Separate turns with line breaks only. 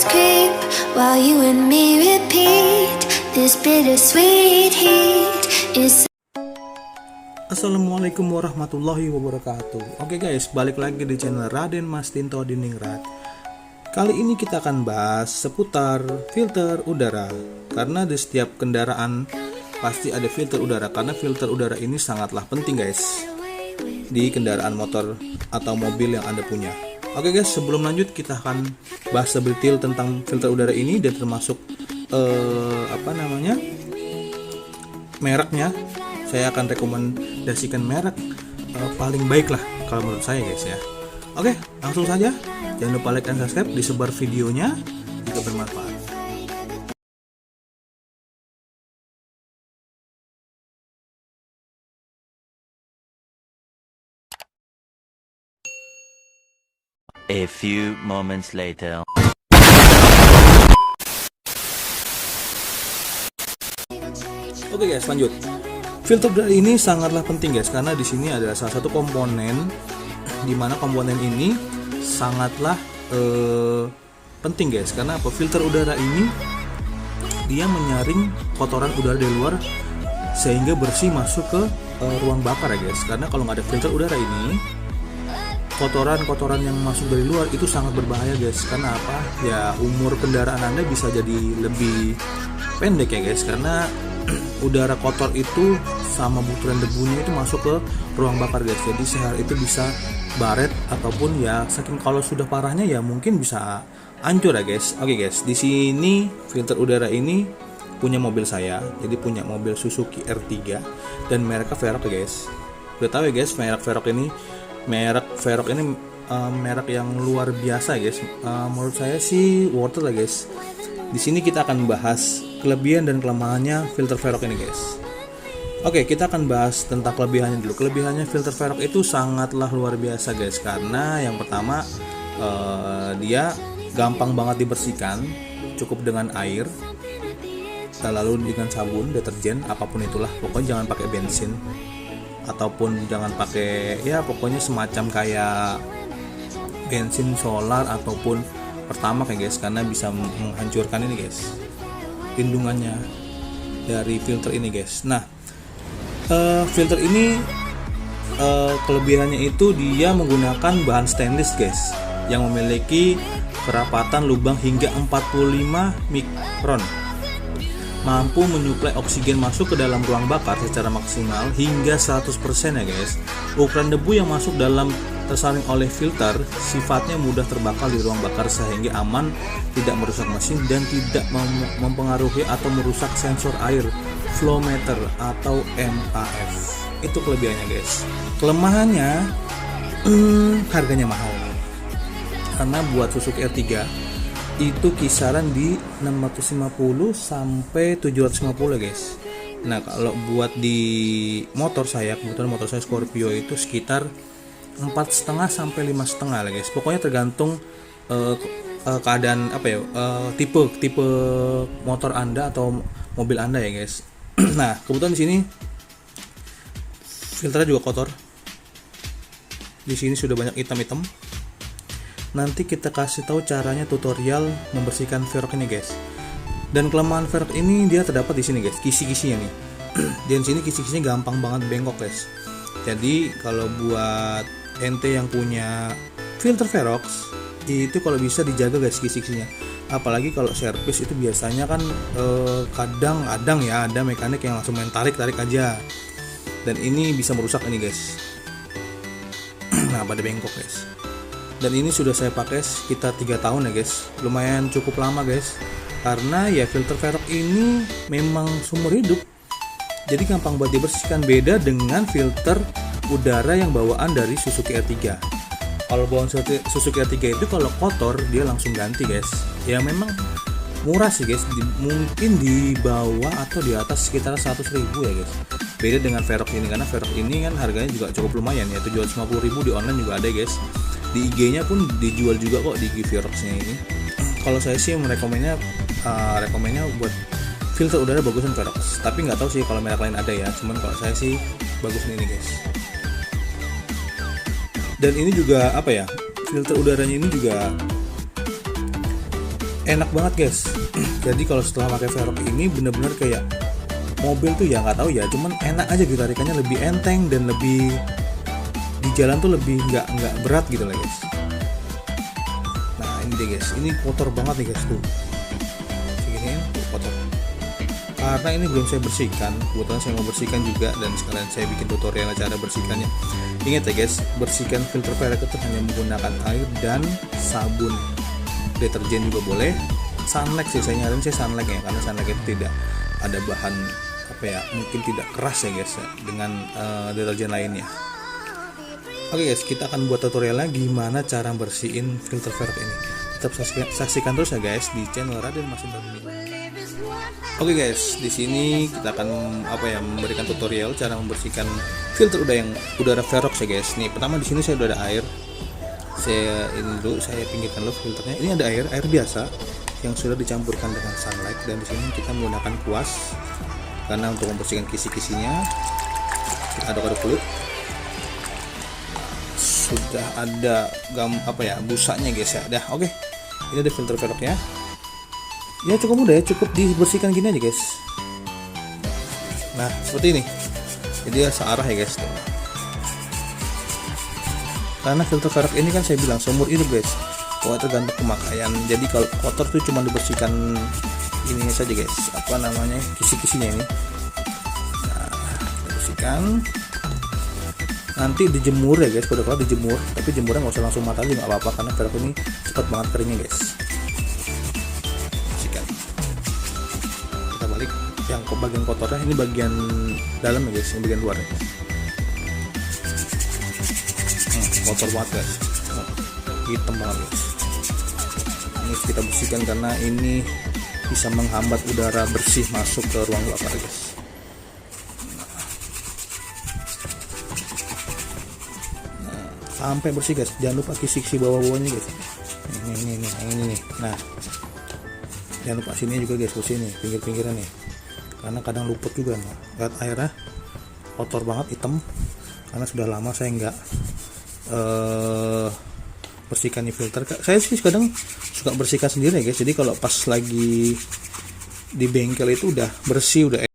creep while you and me repeat this bittersweet heat is.
Assalamualaikum warahmatullahi wabarakatuh. Oke guys, balik lagi di channel Raden Mas Tinto Diningrat. Kali ini kita akan bahas seputar filter udara. Karena di setiap kendaraan pasti ada filter udara, karena filter udara ini sangatlah penting guys di kendaraan motor atau mobil yang Anda punya. Oke guys, sebelum lanjut kita akan bahas sedetail tentang filter udara ini dan termasuk mereknya. Saya akan rekomendasikan merek paling baik lah kalau menurut saya guys ya. Oke, langsung saja. Jangan lupa like dan subscribe, disebar videonya jika bermanfaat.
A few moments later.
Oke guys, lanjut. Filter udara ini sangatlah penting guys, karena di sini adalah salah satu komponen di mana komponen ini sangatlah penting guys. Karena apa? Filter udara ini dia menyaring kotoran udara dari luar sehingga bersih masuk ke ruang bakar ya guys. Karena kalau nggak ada filter udara ini, kotoran-kotoran yang masuk dari luar itu sangat berbahaya guys. Karena apa? Ya umur kendaraan Anda bisa jadi lebih pendek ya guys, karena udara kotor itu sama butiran debunya itu masuk ke ruang bakar guys. Jadi sehari itu bisa baret ataupun ya saking kalau sudah parahnya ya mungkin bisa hancur ya guys. Oke guys, di sini filter udara ini punya mobil saya. Jadi punya mobil Suzuki R3 dan mereknya Velok ya guys. Udah tahu ya guys, merek Velok ini merek yang luar biasa guys. Menurut saya sih worth it lah guys. Di sini kita akan bahas kelebihan dan kelemahannya filter Velok ini guys. Oke, kita akan bahas tentang kelebihannya dulu. Kelebihannya filter Velok itu sangatlah luar biasa guys, karena yang pertama dia gampang banget dibersihkan, cukup dengan air, lalu dengan sabun, deterjen, apapun itulah. Pokoknya jangan pakai bensin ataupun jangan pakai ya pokoknya semacam kayak bensin solar ataupun pertama kayak guys, karena bisa menghancurkan ini guys lindungannya dari filter ini guys. Nah, filter ini kelebihannya itu dia menggunakan bahan stainless guys yang memiliki kerapatan lubang hingga 45 mikron, mampu menyuplai oksigen masuk ke dalam ruang bakar secara maksimal hingga 100% ya guys. Ukuran debu yang masuk dalam tersaring oleh filter sifatnya mudah terbakar di ruang bakar sehingga aman, tidak merusak mesin dan tidak mempengaruhi atau merusak sensor air flow meter atau MAF. Itu kelebihannya guys. Kelemahannya harganya mahal, karena buat Suzuki R3 itu kisaran di 650 sampai 750 guys. Nah, kalau buat di motor saya, kebetulan motor saya Scorpio itu sekitar 4,5 sampai 5,5 lah guys. Pokoknya tergantung keadaan tipe motor Anda atau mobil Anda ya guys. Nah, kebetulan di sini filternya juga kotor. Di sini sudah banyak hitam-hitam. Nanti kita kasih tahu caranya tutorial membersihkan Velok ini guys. Dan kelemahan Velok ini dia terdapat di sini guys, kisi-kisinya nih. Dan sini kisi-kisinya gampang banget bengkok guys. Jadi kalau buat ente yang punya filter Velok itu kalau bisa dijaga guys kisi-kisinya. Apalagi kalau servis itu biasanya kan kadang-kadang ya ada mekanik yang langsung main tarik aja. Dan ini bisa merusak ini guys. Nah, pada bengkok guys. Dan ini sudah saya pakai sekitar 3 tahun ya guys. Lumayan cukup lama guys. Karena ya filter Velok ini memang seumur hidup. Jadi gampang buat dibersihkan, beda dengan filter udara yang bawaan dari Suzuki R3. Kalau bawaan Suzuki R3 itu kalau kotor dia langsung ganti guys. Ya memang murah sih guys, mungkin di bawah atau di atas sekitar 100.000 ya guys. Beda dengan Velok ini, karena Velok ini kan harganya juga cukup lumayan ya, 750.000 di online juga ada guys. Di IG-nya pun dijual juga kok di IG Velox-nya ini. Kalau saya sih rekomennya buat filter udara bagusan Velox. Tapi nggak tahu sih kalau merek lain ada ya. Cuman kalau saya sih bagusan ini guys. Dan ini juga filter udaranya ini juga enak banget guys. Jadi kalau setelah pakai Velg ini bener-bener kayak mobil tuh ya nggak tahu ya, cuman enak aja gitu, tarikannya lebih enteng dan lebih di jalan tuh lebih nggak berat gitu lah guys. Nah ini deh guys, ini kotor banget nih guys tuh, seginiin tuh kotor. Karena ini belum saya bersihkan, kebetulan saya mau bersihkan juga dan sekalian saya bikin tutorial cara bersihkannya. Ingat ya guys, bersihkan filter velg itu hanya menggunakan air dan sabun. Deterjen juga boleh. Sunlight sih saya nyaranin sunlight ya, karena sunlight itu tidak ada bahan apa ya, mungkin tidak keras ya guys ya, dengan deterjen lainnya. Oke guys, kita akan buat tutorial lagi gimana cara bersihin filter velg ini. Tetap saksikan terus ya guys di channel Raden Masinton ini. Oke guys, di sini kita akan memberikan tutorial cara membersihkan filter udara velg ya guys. Nih pertama di sini saya udah ada air. Saya pinggirkan dulu filternya. Ini ada air biasa yang sudah dicampurkan dengan sunlight, dan di sini kita menggunakan kuas karena untuk membersihkan kisi-kisinya. Kita aduk-aduk dulu. Sudah ada busanya guys ya. Dah oke. Ini ada filter velgnya. Ya cukup mudah ya, cukup dibersihkan gini aja guys. Nah seperti ini, jadi searah ya guys tuh. Karena filter velg ini kan saya bilang seumur hidup guys, tergantung pemakaian. Jadi kalau kotor tuh cuma dibersihkan ini saja guys, kisi-kisinya ini. Nah kita bersihkan, nanti dijemur ya guys, kalau dijemur, tapi jemurnya nggak usah langsung matang aja, nggak apa-apa karena velg ini cepat banget keringnya guys. Balik yang bagian kotornya, ini bagian dalam ya guys, ini bagian luar ya. Kotor banget guys, hitam banget guys. Ini kita bersihkan karena ini bisa menghambat udara bersih masuk ke ruang bakar guys. Nah, sampai bersih guys, jangan lupa kisi-kisi bawah-bawahnya guys. Ini nih. Nah jangan lupa sini juga guys, sini pinggir-pinggiran nih, karena kadang luput juga nih. Lihat airnya kotor banget, hitam, karena sudah lama saya nggak bersihkan nih filter. Saya sih kadang suka bersihkan sendiri ya guys. Jadi kalau pas lagi di bengkel itu udah bersih, udah